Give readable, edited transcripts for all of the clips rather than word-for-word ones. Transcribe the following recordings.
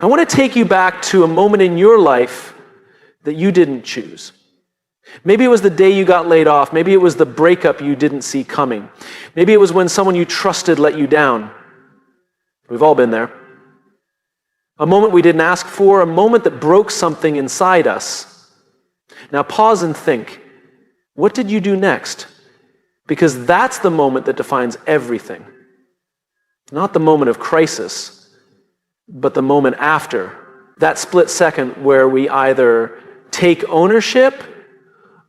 I want to take you back to a moment in your life that you didn't choose. Maybe it was the day you got laid off. Maybe it was the breakup you didn't see coming. Maybe it was when someone you trusted let you down. We've all been there. A moment we didn't ask for, a moment that broke something inside us. Now pause and think, what did you do next? Because that's the moment that defines everything. Not the moment of crisis, but the moment after. That split second where we either take ownership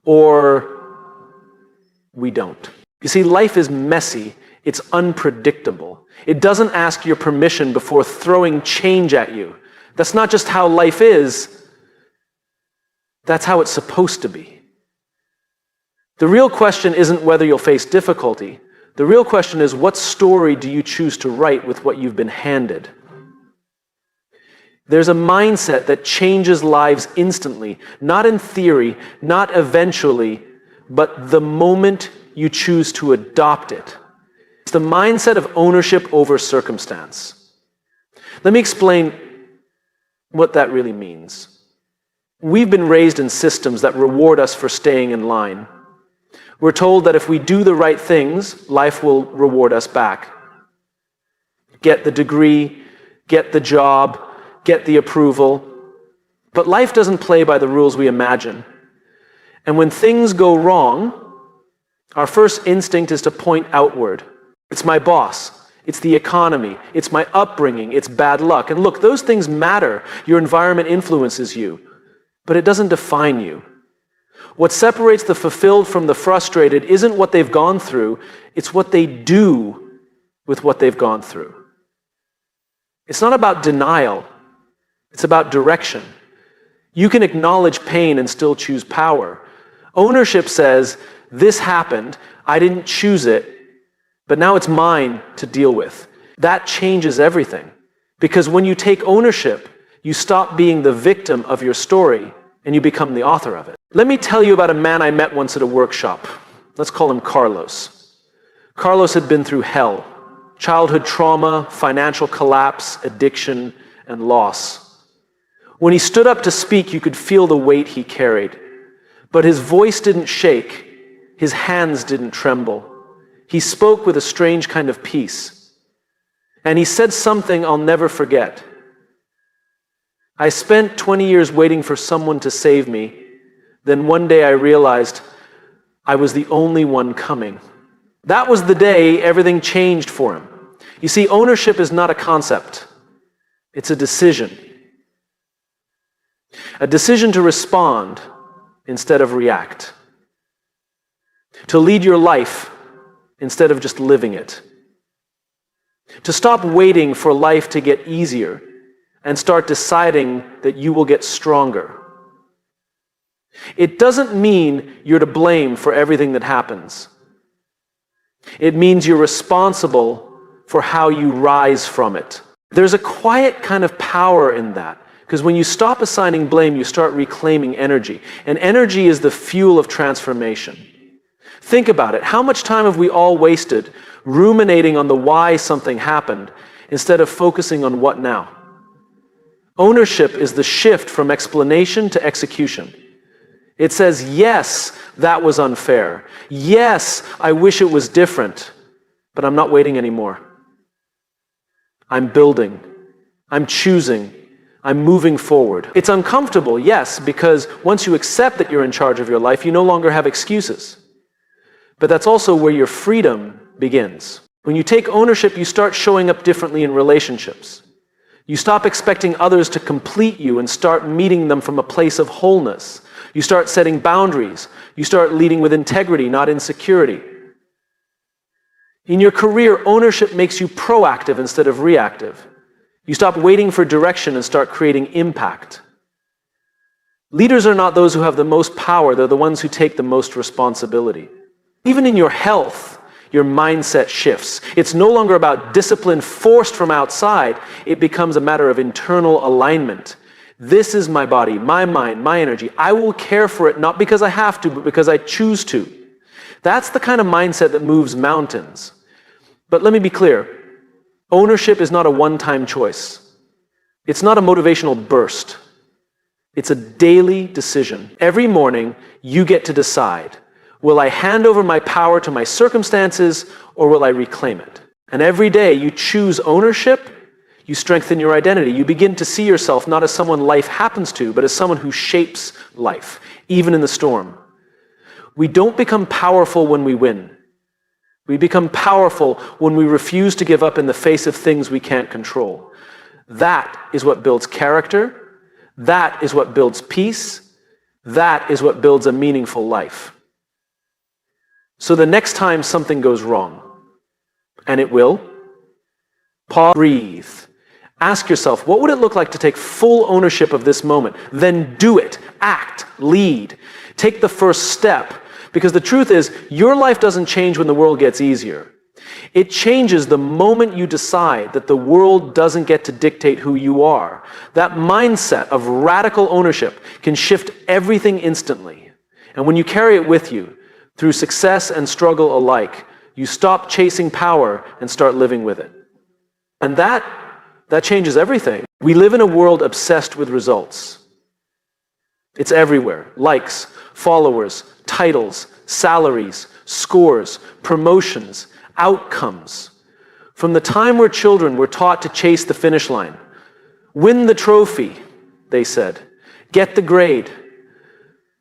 or we don't. You see, life is messy. It's unpredictable. It doesn't ask your permission before throwing change at you. That's not just how life is. That's how it's supposed to be. The real question isn't whether you'll face difficulty. The real question is, what story do you choose to write with what you've been handed? There's a mindset that changes lives instantly, not in theory, not eventually, but the moment you choose to adopt it. It's the mindset of ownership over circumstance. Let me explain what that really means. We've been raised in systems that reward us for staying in line. We're told that if we do the right things, life will reward us back. Get the degree, get the job, get the approval. But life doesn't play by the rules we imagine. And when things go wrong, our first instinct is to point outward. It's my boss. It's the economy. It's my upbringing. It's bad luck. And look, those things matter. Your environment influences you. But it doesn't define you. What separates the fulfilled from the frustrated isn't what they've gone through. It's what they do with what they've gone through. It's not about denial. It's about direction. You can acknowledge pain and still choose power. Ownership says, this happened, I didn't choose it, but now it's mine to deal with. That changes everything. Because when you take ownership, you stop being the victim of your story and you become the author of it. Let me tell you about a man I met once at a workshop. Let's call him Carlos. Carlos had been through hell. Childhood trauma, financial collapse, addiction, and loss. When he stood up to speak, you could feel the weight he carried. But his voice didn't shake. His hands didn't tremble. He spoke with a strange kind of peace. And he said something I'll never forget. I spent 20 years waiting for someone to save me. Then one day I realized I was the only one coming. That was the day everything changed for him. You see, ownership is not a concept. It's a decision. A decision to respond instead of react. To lead your life instead of just living it. To stop waiting for life to get easier and start deciding that you will get stronger. It doesn't mean you're to blame for everything that happens. It means you're responsible for how you rise from it. There's a quiet kind of power in that, because when you stop assigning blame, you start reclaiming energy. And energy is the fuel of transformation. Think about it. How much time have we all wasted ruminating on the why something happened instead of focusing on what now? Ownership is the shift from explanation to execution. It says, yes, that was unfair. Yes, I wish it was different, but I'm not waiting anymore. I'm building. I'm choosing. I'm moving forward. It's uncomfortable, yes, because once you accept that you're in charge of your life, you no longer have excuses. But that's also where your freedom begins. When you take ownership, you start showing up differently in relationships. You stop expecting others to complete you and start meeting them from a place of wholeness. You start setting boundaries. You start leading with integrity, not insecurity. In your career, ownership makes you proactive instead of reactive. You stop waiting for direction and start creating impact. Leaders are not those who have the most power, they're the ones who take the most responsibility. Even in your health, your mindset shifts. It's no longer about discipline forced from outside. It becomes a matter of internal alignment. This is my body, my mind, my energy. I will care for it not because I have to, but because I choose to. That's the kind of mindset that moves mountains. But let me be clear. Ownership is not a one-time choice. It's not a motivational burst. It's a daily decision. Every morning, you get to decide, will I hand over my power to my circumstances or will I reclaim it? And every day you choose ownership, you strengthen your identity. You begin to see yourself not as someone life happens to, but as someone who shapes life, even in the storm. We don't become powerful when we win. We become powerful when we refuse to give up in the face of things we can't control. That is what builds character. That is what builds peace. That is what builds a meaningful life. So the next time something goes wrong, and it will, pause, breathe. Ask yourself, what would it look like to take full ownership of this moment? Then do it. Act. Lead. Take the first step. Because the truth is, your life doesn't change when the world gets easier. It changes the moment you decide that the world doesn't get to dictate who you are. That mindset of radical ownership can shift everything instantly. And when you carry it with you, through success and struggle alike, you stop chasing power and start living with it. And that changes everything. We live in a world obsessed with results. It's everywhere. Likes, followers, titles, salaries, scores, promotions, outcomes. From the time we're children, we're taught to chase the finish line. Win the trophy, they said. Get the grade.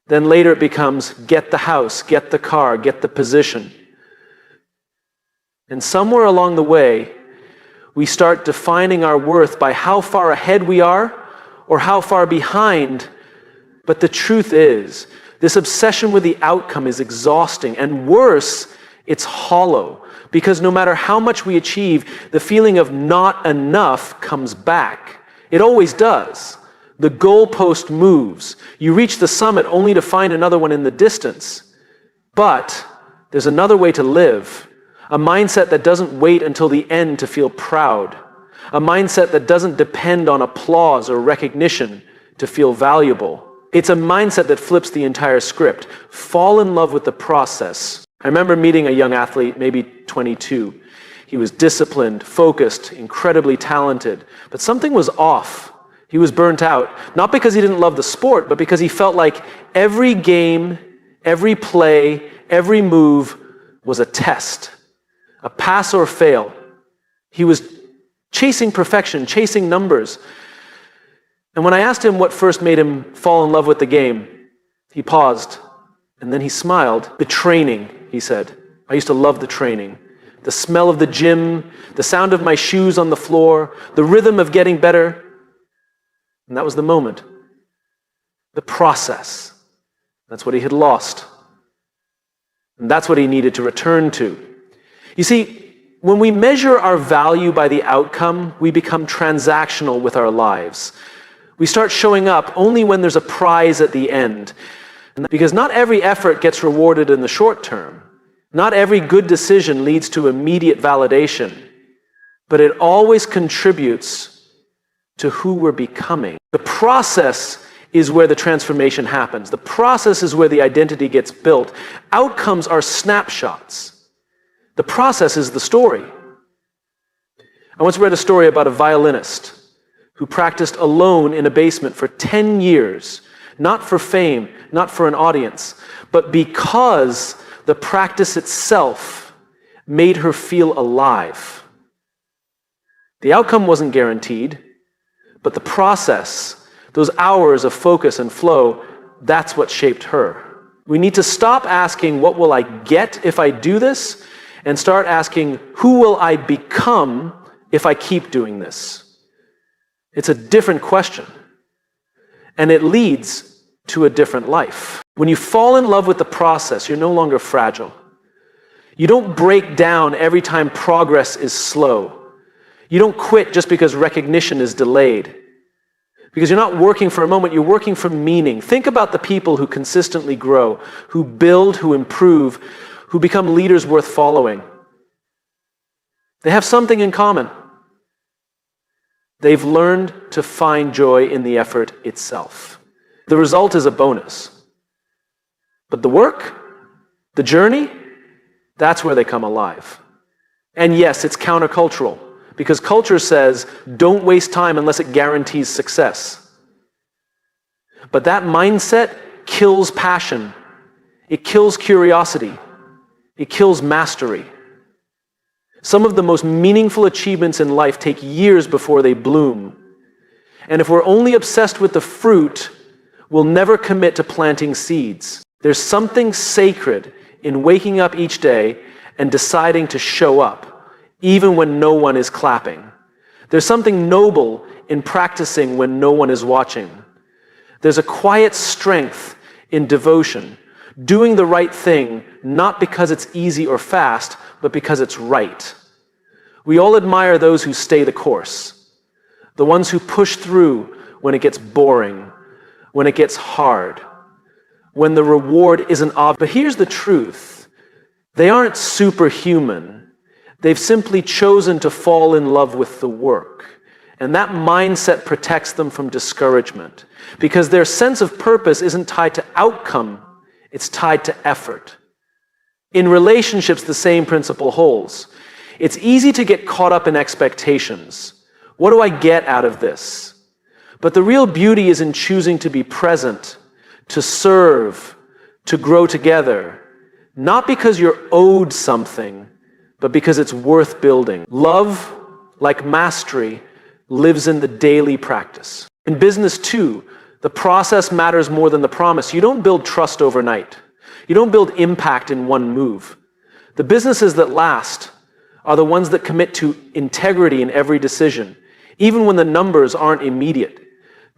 Then later it becomes get the house, get the car, get the position. And somewhere along the way, we start defining our worth by how far ahead we are or how far behind. But the truth is, this obsession with the outcome is exhausting, and worse, it's hollow. Because no matter how much we achieve, the feeling of not enough comes back. It always does. The goalpost moves. You reach the summit only to find another one in the distance. But there's another way to live. A mindset that doesn't wait until the end to feel proud. A mindset that doesn't depend on applause or recognition to feel valuable. It's a mindset that flips the entire script. Fall in love with the process. I remember meeting a young athlete, maybe 22. He was disciplined, focused, incredibly talented, but something was off. He was burnt out, not because he didn't love the sport, but because he felt like every game, every play, every move was a test, a pass or fail. He was chasing perfection, chasing numbers. And when I asked him what first made him fall in love with the game, he paused, and then he smiled. The training, he said. I used to love the training. The smell of the gym, the sound of my shoes on the floor, the rhythm of getting better. And that was the moment. The process. That's what he had lost. And that's what he needed to return to. You see, when we measure our value by the outcome, we become transactional with our lives. We start showing up only when there's a prize at the end. Because not every effort gets rewarded in the short term. Not every good decision leads to immediate validation. But it always contributes to who we're becoming. The process is where the transformation happens. The process is where the identity gets built. Outcomes are snapshots. The process is the story. I once read a story about a violinist who practiced alone in a basement for 10 years, not for fame, not for an audience, but because the practice itself made her feel alive. The outcome wasn't guaranteed, but the process, those hours of focus and flow, that's what shaped her. We need to stop asking, what will I get if I do this? And start asking, who will I become if I keep doing this? It's a different question. And it leads to a different life. When you fall in love with the process, you're no longer fragile. You don't break down every time progress is slow. You don't quit just because recognition is delayed. Because you're not working for a moment, you're working for meaning. Think about the people who consistently grow, who build, who improve, who become leaders worth following. They have something in common. They've learned to find joy in the effort itself. The result is a bonus. But the work, the journey, that's where they come alive. And yes, it's countercultural. because culture says, don't waste time unless it guarantees success. But that mindset kills passion. It kills curiosity. It kills mastery. Some of the most meaningful achievements in life take years before they bloom. And if we're only obsessed with the fruit, we'll never commit to planting seeds. There's something sacred in waking up each day and deciding to show up, even when no one is clapping. There's something noble in practicing when no one is watching. There's a quiet strength in devotion, doing the right thing, not because it's easy or fast, but because it's right. We all admire those who stay the course, the ones who push through when it gets boring, when it gets hard, when the reward isn't obvious. But here's the truth. They aren't superhuman. They've simply chosen to fall in love with the work. And that mindset protects them from discouragement, because their sense of purpose isn't tied to outcome, it's tied to effort. In relationships, the same principle holds. It's easy to get caught up in expectations. What do I get out of this? But the real beauty is in choosing to be present, to serve, to grow together, not because you're owed something, but because it's worth building. Love, like mastery, lives in the daily practice. In business too, the process matters more than the promise. You don't build trust overnight. You don't build impact in one move. The businesses that last are the ones that commit to integrity in every decision, even when the numbers aren't immediate.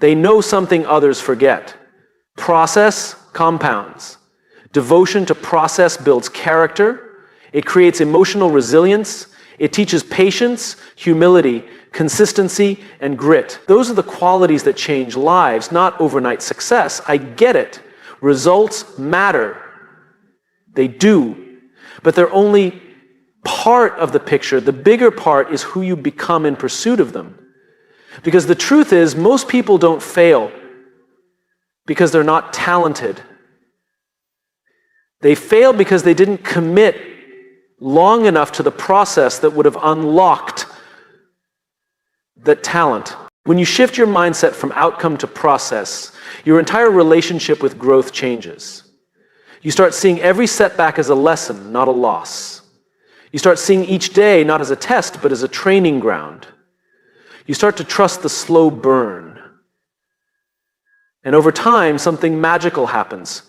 They know something others forget. Process compounds. Devotion to process builds character. It creates emotional resilience. It teaches patience, humility, consistency, and grit. Those are the qualities that change lives, not overnight success. I get it. Results matter. They do. But they're only part of the picture. The bigger part is who you become in pursuit of them. Because the truth is, most people don't fail because they're not talented. They fail because they didn't commit long enough to the process that would have unlocked that talent. When you shift your mindset from outcome to process, your entire relationship with growth changes. You start seeing every setback as a lesson, not a loss. You start seeing each day not as a test, but as a training ground. You start to trust the slow burn. And over time, something magical happens.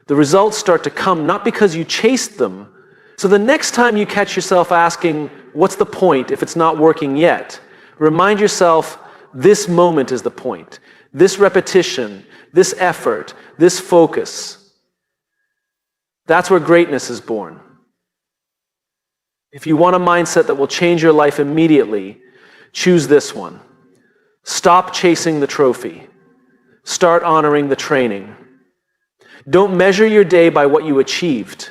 The results start to come not because you chased them. So the next time you catch yourself asking, what's the point if it's not working yet? Remind yourself, this moment is the point. This repetition, this effort, this focus. That's where greatness is born. If you want a mindset that will change your life immediately, choose this one. Stop chasing the trophy. Start honoring the training. Don't measure your day by what you achieved.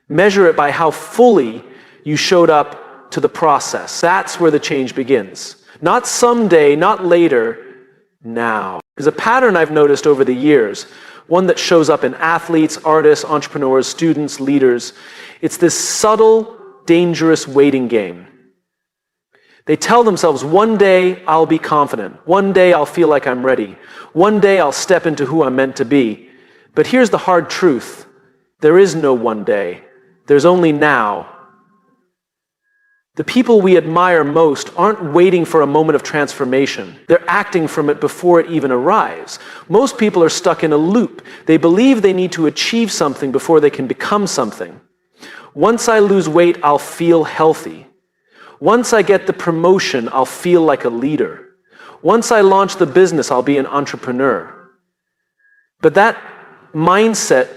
Measure it by how fully you showed up to the process. That's where the change begins. Not someday, not later, now. There's a pattern I've noticed over the years, one that shows up in athletes, artists, entrepreneurs, students, leaders. It's this subtle, dangerous waiting game. They tell themselves, one day I'll be confident. One day I'll feel like I'm ready. One day I'll step into who I'm meant to be. But here's the hard truth. There is no one day. There's only now. The people we admire most aren't waiting for a moment of transformation. They're acting from it before it even arrives. Most people are stuck in a loop. They believe they need to achieve something before they can become something. Once I lose weight, I'll feel healthy. Once I get the promotion, I'll feel like a leader. Once I launch the business, I'll be an entrepreneur. But that mindset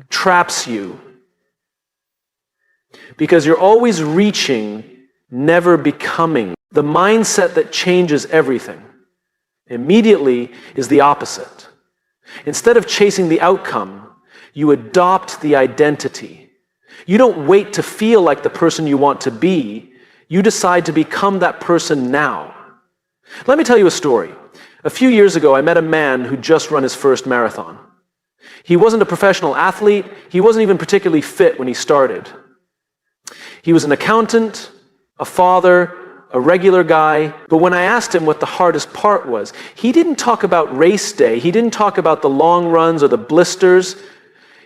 traps you because you're always reaching, never becoming. The mindset that changes everything immediately is the opposite. Instead of chasing the outcome, you adopt the identity. You don't wait to feel like the person you want to be. You decide to become that person now. Let me tell you a story. A few years ago, I met a man who'd just run his first marathon. He wasn't a professional athlete. He wasn't even particularly fit when he started. He was an accountant, a father, a regular guy. But when I asked him what the hardest part was, he didn't talk about race day. He didn't talk about the long runs or the blisters.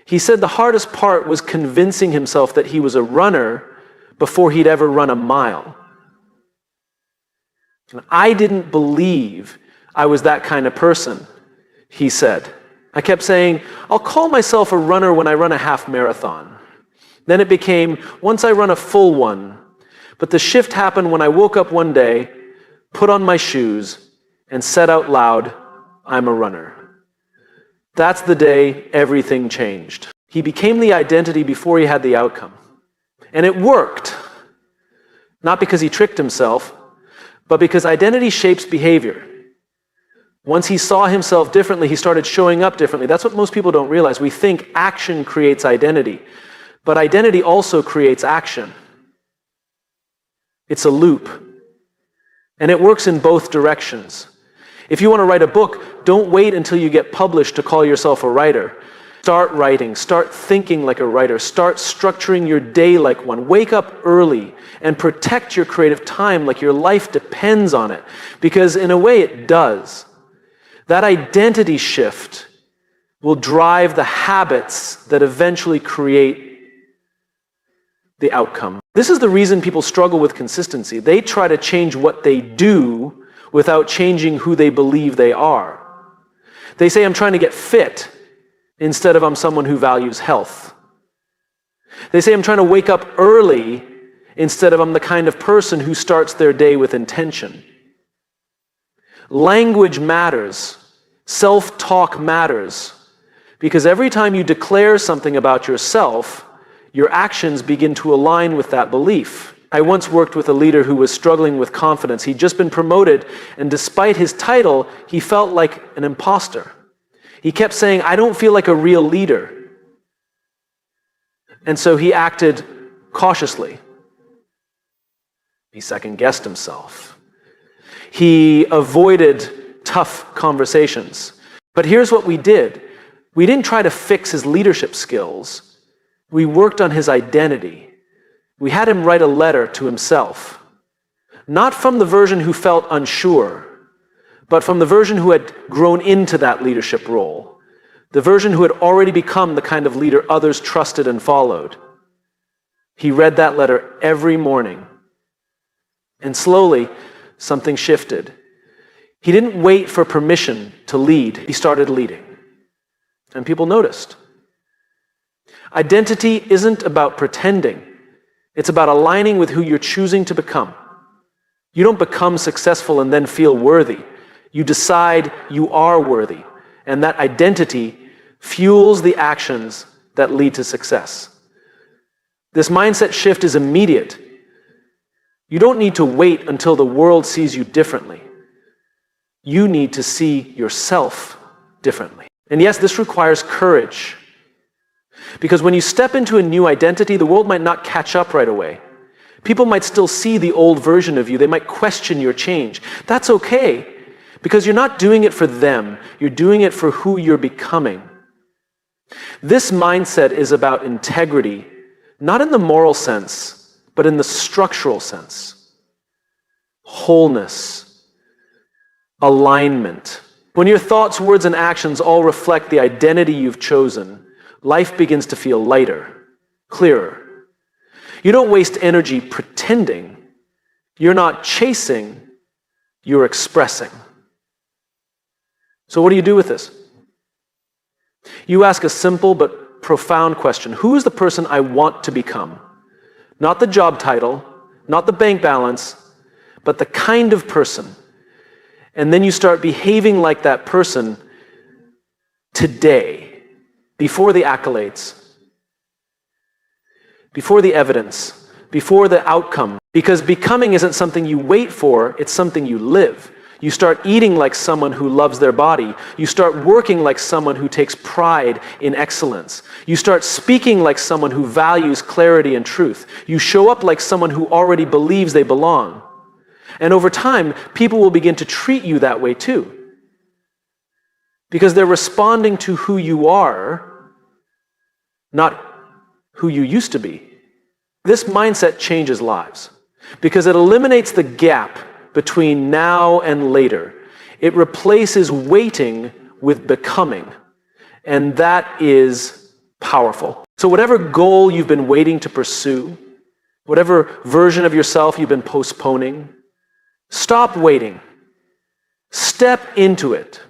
He said the hardest part was convincing himself that he was a runner before he'd ever run a mile. And I didn't believe I was that kind of person, he said. I kept saying, I'll call myself a runner when I run a half marathon. Then it became, once I run a full one. But the shift happened when I woke up one day, put on my shoes, and said out loud, I'm a runner. That's the day everything changed. He became the identity before he had the outcome. And it worked. Not because he tricked himself, but because identity shapes behavior. Once he saw himself differently, he started showing up differently. That's what most people don't realize. We think action creates identity, but identity also creates action. It's a loop, and it works in both directions. If you want to write a book, don't wait until you get published to call yourself a writer. Start writing, start thinking like a writer, start structuring your day like one. Wake up early and protect your creative time like your life depends on it, because in a way it does. That identity shift will drive the habits that eventually create the outcome. This is the reason people struggle with consistency. They try to change what they do without changing who they believe they are. They say, I'm trying to get fit, instead of I'm someone who values health. They say, I'm trying to wake up early, instead of I'm the kind of person who starts their day with intention. Language matters. Self-talk matters. Because every time you declare something about yourself, your actions begin to align with that belief. I once worked with a leader who was struggling with confidence. He'd just been promoted, and despite his title, he felt like an imposter. He kept saying, I don't feel like a real leader. And so he acted cautiously. He second-guessed himself. He avoided tough conversations. But here's what we did. We didn't try to fix his leadership skills. We worked on his identity. We had him write a letter to himself. Not from the version who felt unsure, but from the version who had grown into that leadership role. The version who had already become the kind of leader others trusted and followed. He read that letter every morning. And slowly, something shifted. He didn't wait for permission to lead. He started leading. And people noticed. Identity isn't about pretending. It's about aligning with who you're choosing to become. You don't become successful and then feel worthy. You decide you are worthy. And that identity fuels the actions that lead to success. This mindset shift is immediate. You don't need to wait until the world sees you differently. You need to see yourself differently. And yes, this requires courage. Because when you step into a new identity, the world might not catch up right away. People might still see the old version of you. They might question your change. That's okay, because you're not doing it for them. You're doing it for who you're becoming. This mindset is about integrity, not in the moral sense, but in the structural sense. Wholeness, alignment. When your thoughts, words, and actions all reflect the identity you've chosen, life begins to feel lighter, clearer. You don't waste energy pretending. You're not chasing, you're expressing. So what do you do with this? You ask a simple but profound question. Who is the person I want to become? Not the job title, not the bank balance, but the kind of person. And then you start behaving like that person today, before the accolades, before the evidence, before the outcome. Because becoming isn't something you wait for, it's something you live. You start eating like someone who loves their body. You start working like someone who takes pride in excellence. You start speaking like someone who values clarity and truth. You show up like someone who already believes they belong. And over time, people will begin to treat you that way too. Because they're responding to who you are, not who you used to be. This mindset changes lives. because it eliminates the gap between now and later. It replaces waiting with becoming, and that is powerful. So whatever goal you've been waiting to pursue, whatever version of yourself you've been postponing, stop waiting. Step into it.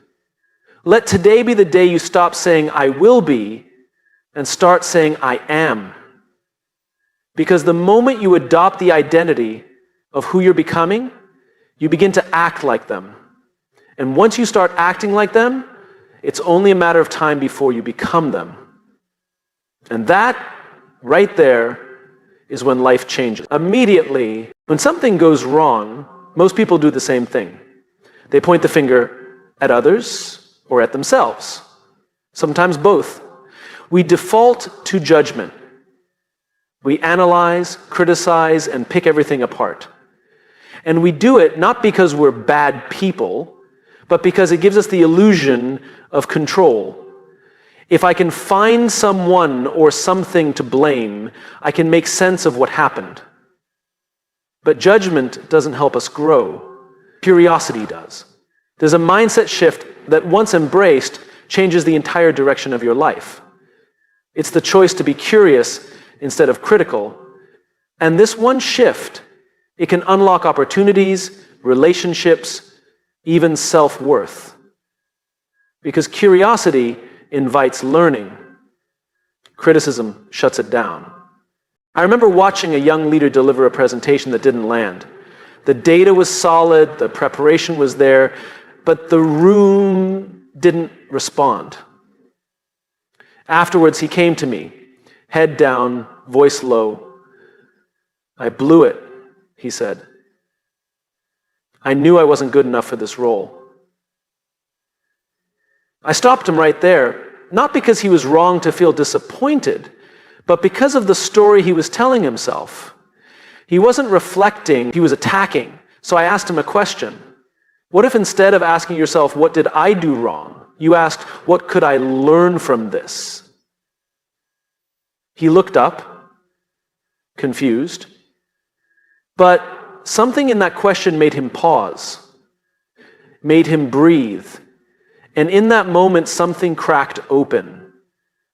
Let today be the day you stop saying, I will be, and start saying, I am. Because the moment you adopt the identity of who you're becoming, you begin to act like them. And once you start acting like them, it's only a matter of time before you become them. And that, right there, is when life changes. Immediately, when something goes wrong, most people do the same thing. They point the finger at others or at themselves. Sometimes both. We default to judgment. We analyze, criticize, and pick everything apart. And we do it not because we're bad people, but because it gives us the illusion of control. If I can find someone or something to blame, I can make sense of what happened. But judgment doesn't help us grow. Curiosity does. There's a mindset shift that, once embraced, changes the entire direction of your life. It's the choice to be curious instead of critical. And this one shift, it can unlock opportunities, relationships, even self-worth. Because curiosity invites learning. Criticism shuts it down. I remember watching a young leader deliver a presentation that didn't land. The data was solid, the preparation was there, but the room didn't respond. Afterwards, he came to me, head down, voice low. I blew it, he said. I knew I wasn't good enough for this role. I stopped him right there, not because he was wrong to feel disappointed, but because of the story he was telling himself. He wasn't reflecting, he was attacking. So I asked him a question. What if instead of asking yourself, what did I do wrong, you asked, what could I learn from this? He looked up, confused, but something in that question made him pause, made him breathe. And in that moment, something cracked open.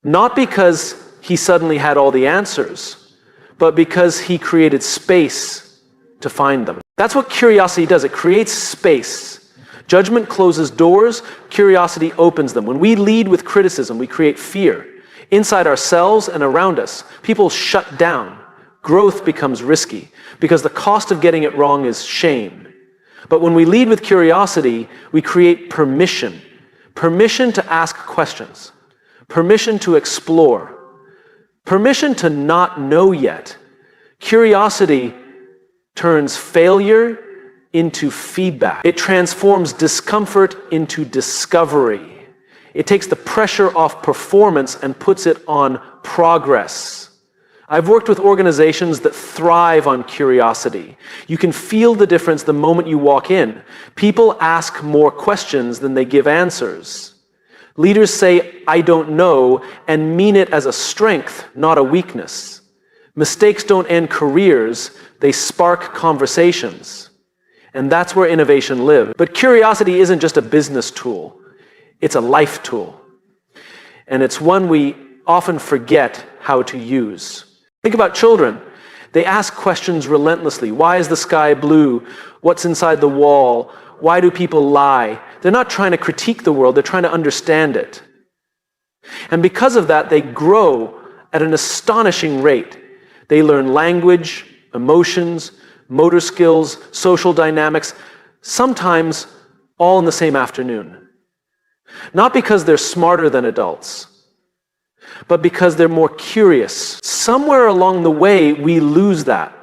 Not because he suddenly had all the answers, but because he created space to find them. That's what curiosity does. It creates space. Judgment closes doors, curiosity opens them. When we lead with criticism, we create fear. Inside ourselves and around us, people shut down. Growth becomes risky because the cost of getting it wrong is shame. But when we lead with curiosity, we create permission. Permission to ask questions. Permission to explore. Permission to not know yet. Curiosity turns failure into feedback. It transforms discomfort into discovery. It takes the pressure off performance and puts it on progress. I've worked with organizations that thrive on curiosity. You can feel the difference the moment you walk in. People ask more questions than they give answers. Leaders say, I don't know, and mean it as a strength, not a weakness. Mistakes don't end careers, they spark conversations. And that's where innovation lives. But curiosity isn't just a business tool, it's a life tool. And it's one we often forget how to use. Think about children. They ask questions relentlessly. Why is the sky blue? What's inside the wall? Why do people lie? They're not trying to critique the world, they're trying to understand it. And because of that, they grow at an astonishing rate. They learn language, emotions, motor skills, social dynamics, sometimes all in the same afternoon. Not because they're smarter than adults, but because they're more curious. Somewhere along the way, we lose that.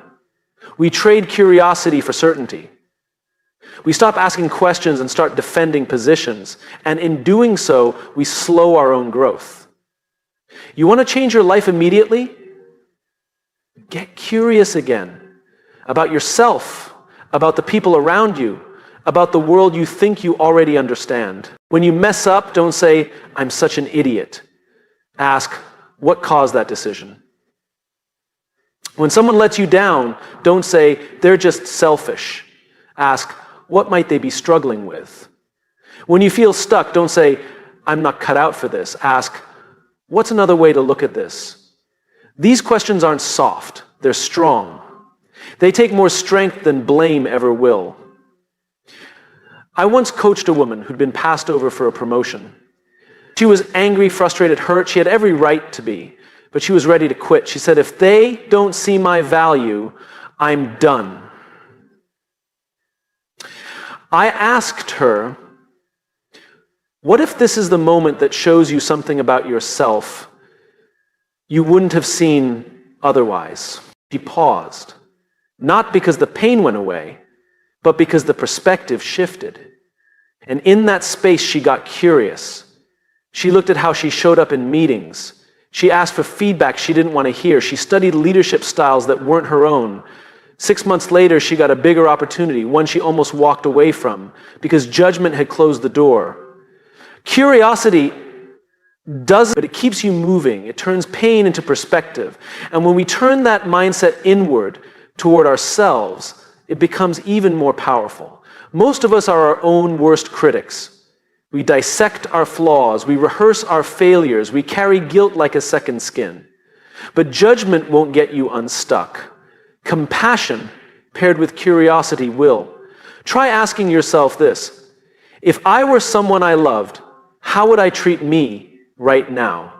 We trade curiosity for certainty. We stop asking questions and start defending positions. And in doing so, we slow our own growth. You want to change your life immediately? Get curious again about yourself, about the people around you, about the world you think you already understand. When you mess up, don't say, I'm such an idiot. Ask, what caused that decision? When someone lets you down, don't say, they're just selfish. Ask, what might they be struggling with? When you feel stuck, don't say, I'm not cut out for this. Ask, what's another way to look at this? These questions aren't soft, they're strong. They take more strength than blame ever will. I once coached a woman who'd been passed over for a promotion. She was angry, frustrated, hurt. She had every right to be, but she was ready to quit. She said, if they don't see my value, I'm done. I asked her, what if this is the moment that shows you something about yourself you wouldn't have seen otherwise? She paused, not because the pain went away, but because the perspective shifted. And in that space, she got curious. She looked at how she showed up in meetings. She asked for feedback she didn't want to hear. She studied leadership styles that weren't her own. 6 months later, she got a bigger opportunity, one she almost walked away from, because judgment had closed the door. Curiosity does, but it keeps you moving. It turns pain into perspective. And when we turn that mindset inward toward ourselves, it becomes even more powerful. Most of us are our own worst critics. We dissect our flaws. We rehearse our failures. We carry guilt like a second skin. But judgment won't get you unstuck. Compassion paired with curiosity will. Try asking yourself this: if I were someone I loved, how would I treat me right now?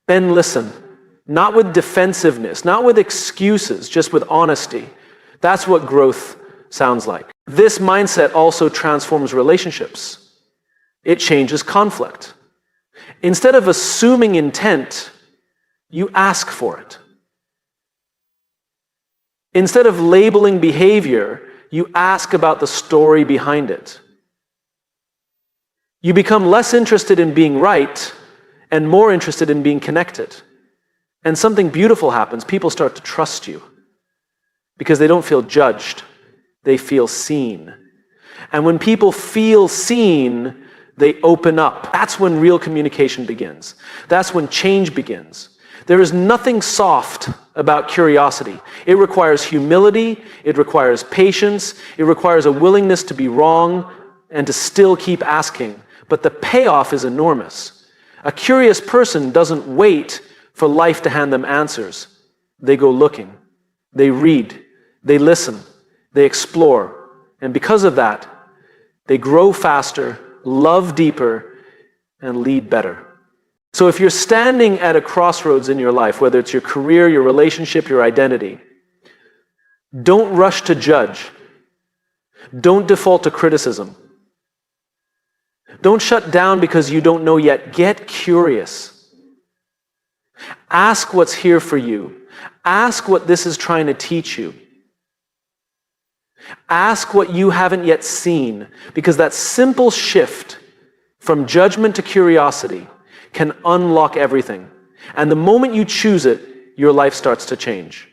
Then listen, not with defensiveness, not with excuses, just with honesty. That's what growth sounds like. This mindset also transforms relationships. It changes conflict. Instead of assuming intent, you ask for it. Instead of labeling behavior, you ask about the story behind it. You become less interested in being right and more interested in being connected. And something beautiful happens. People start to trust you because they don't feel judged. They feel seen. And when people feel seen, they open up. That's when real communication begins. That's when change begins. There is nothing soft about curiosity. It requires humility. It requires patience. It requires a willingness to be wrong and to still keep asking. But the payoff is enormous. A curious person doesn't wait for life to hand them answers. They go looking. They read. They listen. They explore. And because of that, they grow faster, love deeper, and lead better. So if you're standing at a crossroads in your life, whether it's your career, your relationship, your identity, don't rush to judge. Don't default to criticism. Don't shut down because you don't know yet. Get curious. Ask what's here for you. Ask what this is trying to teach you. Ask what you haven't yet seen, because that simple shift from judgment to curiosity can unlock everything. And the moment you choose it, your life starts to change.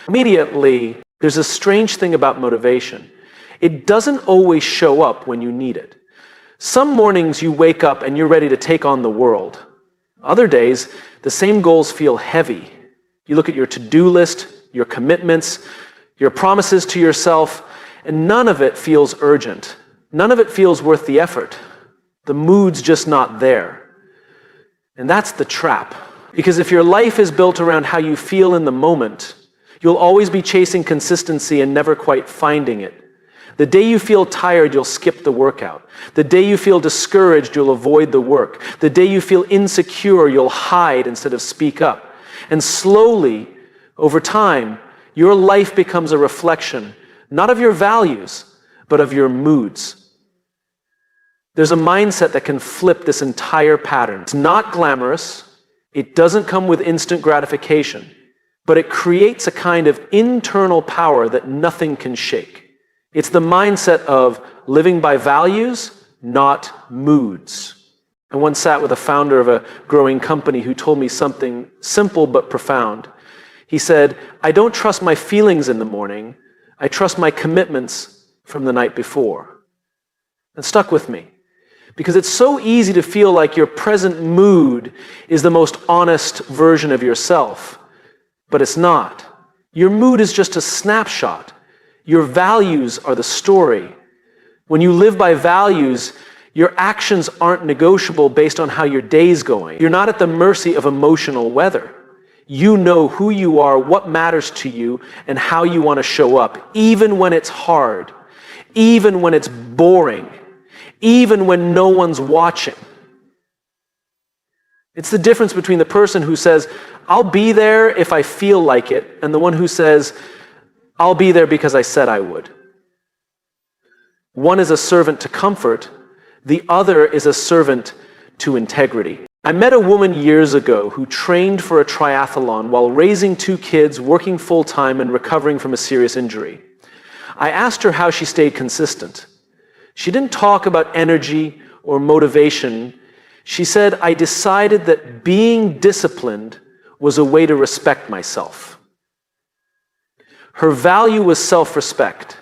Immediately, there's a strange thing about motivation. It doesn't always show up when you need it. Some mornings you wake up and you're ready to take on the world. Other days, the same goals feel heavy. You look at your to-do list, your commitments, your promises to yourself, and none of it feels urgent. None of it feels worth the effort. The mood's just not there. And that's the trap. Because if your life is built around how you feel in the moment, you'll always be chasing consistency and never quite finding it. The day you feel tired, you'll skip the workout. The day you feel discouraged, you'll avoid the work. The day you feel insecure, you'll hide instead of speak up. And slowly, over time, your life becomes a reflection, not of your values, but of your moods. There's a mindset that can flip this entire pattern. It's not glamorous. It doesn't come with instant gratification, but it creates a kind of internal power that nothing can shake. It's the mindset of living by values, not moods. I once sat with a founder of a growing company who told me something simple but profound. He said, I don't trust my feelings in the morning. I trust my commitments from the night before. It stuck with me. Because it's so easy to feel like your present mood is the most honest version of yourself. But it's not. Your mood is just a snapshot. Your values are the story. When you live by values, your actions aren't negotiable based on how your day's going. You're not at the mercy of emotional weather. You know who you are, what matters to you, and how you want to show up, even when it's hard, even when it's boring, even when no one's watching. It's the difference between the person who says, I'll be there if I feel like it, and the one who says, I'll be there because I said I would. One is a servant to comfort, the other is a servant to integrity. I met a woman years ago who trained for a triathlon while raising 2 kids, working full-time, and recovering from a serious injury. I asked her how she stayed consistent. She didn't talk about energy or motivation. She said, I decided that being disciplined was a way to respect myself. Her value was self-respect.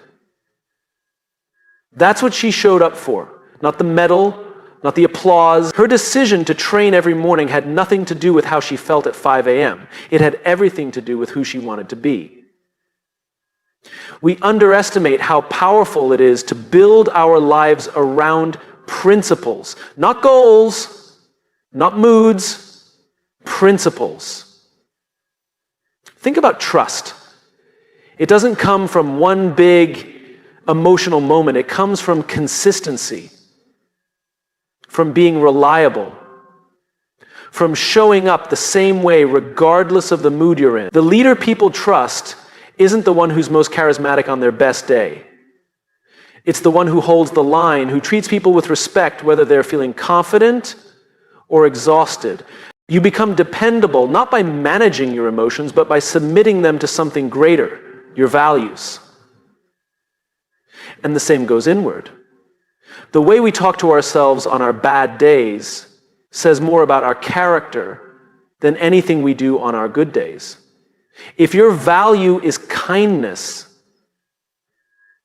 That's what she showed up for. Not the medal, not the applause. Her decision to train every morning had nothing to do with how she felt at 5 a.m. It had everything to do with who she wanted to be. We underestimate how powerful it is to build our lives around principles, not goals, not moods, principles. Think about trust. It doesn't come from one big emotional moment. It comes from consistency, from being reliable, from showing up the same way regardless of the mood you're in. The leader people trust isn't the one who's most charismatic on their best day. It's the one who holds the line, who treats people with respect whether they're feeling confident or exhausted. You become dependable not by managing your emotions, but by submitting them to something greater, your values. And the same goes inward. The way we talk to ourselves on our bad days says more about our character than anything we do on our good days. If your value is kindness,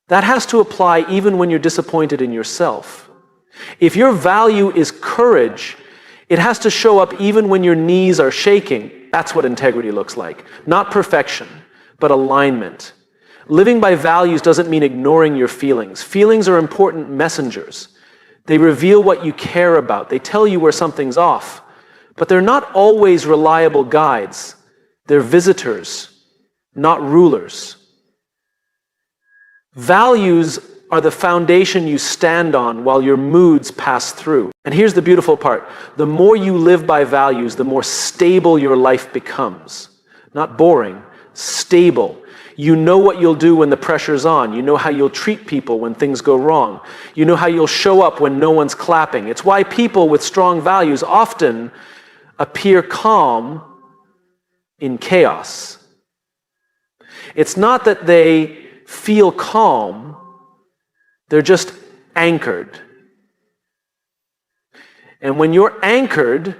that has to apply even when you're disappointed in yourself. If your value is courage, it has to show up even when your knees are shaking. That's what integrity looks like. Not perfection, but alignment. Living by values doesn't mean ignoring your feelings. Feelings are important messengers. They reveal what you care about. They tell you where something's off. But they're not always reliable guides. They're visitors, not rulers. Values are the foundation you stand on while your moods pass through. And here's the beautiful part. The more you live by values, the more stable your life becomes. Not boring, stable. You know what you'll do when the pressure's on. You know how you'll treat people when things go wrong. You know how you'll show up when no one's clapping. It's why people with strong values often appear calm in chaos. It's not that they feel calm, they're just anchored. And when you're anchored,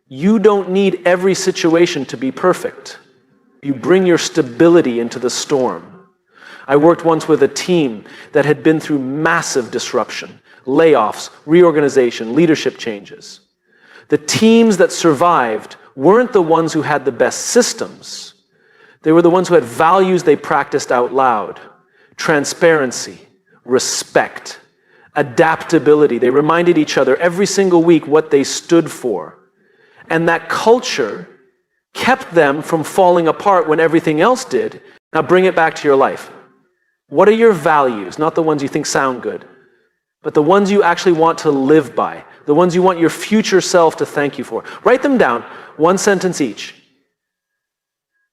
you don't need every situation to be perfect. You bring your stability into the storm. I worked once with a team that had been through massive disruption, layoffs, reorganization, leadership changes. The teams that survived weren't the ones who had the best systems. They were the ones who had values they practiced out loud. Transparency, respect, adaptability. They reminded each other every single week what they stood for. And that culture kept them from falling apart when everything else did. Now bring it back to your life. What are your values? Not the ones you think sound good, but the ones you actually want to live by, the ones you want your future self to thank you for. Write them down, 1 sentence each.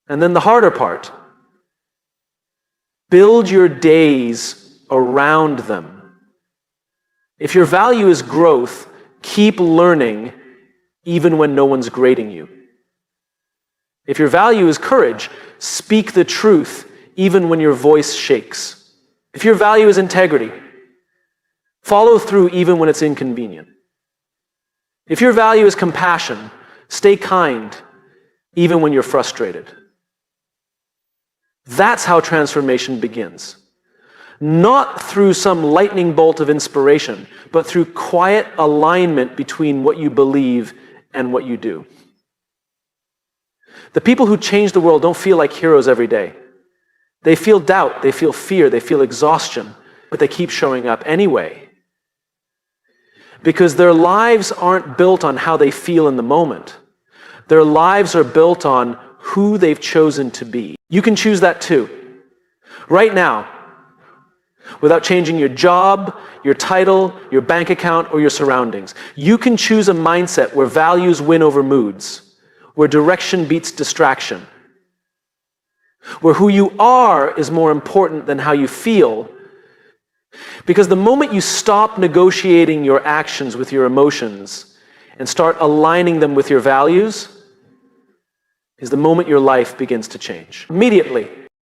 And then the harder part, build your days around them. If your value is growth, keep learning even when no one's grading you. If your value is courage, speak the truth even when your voice shakes. If your value is integrity, follow through even when it's inconvenient. If your value is compassion, stay kind even when you're frustrated. That's how transformation begins. Not through some lightning bolt of inspiration, but through quiet alignment between what you believe and what you do. The people who change the world don't feel like heroes every day. They feel doubt, they feel fear, they feel exhaustion, but they keep showing up anyway. Because their lives aren't built on how they feel in the moment. Their lives are built on who they've chosen to be. You can choose that too. Right now, without changing your job, your title, your bank account, or your surroundings. You can choose a mindset where values win over moods, where direction beats distraction, where who you are is more important than how you feel. Because the moment you stop negotiating your actions with your emotions and start aligning them with your values, is the moment your life begins to change. Immediately.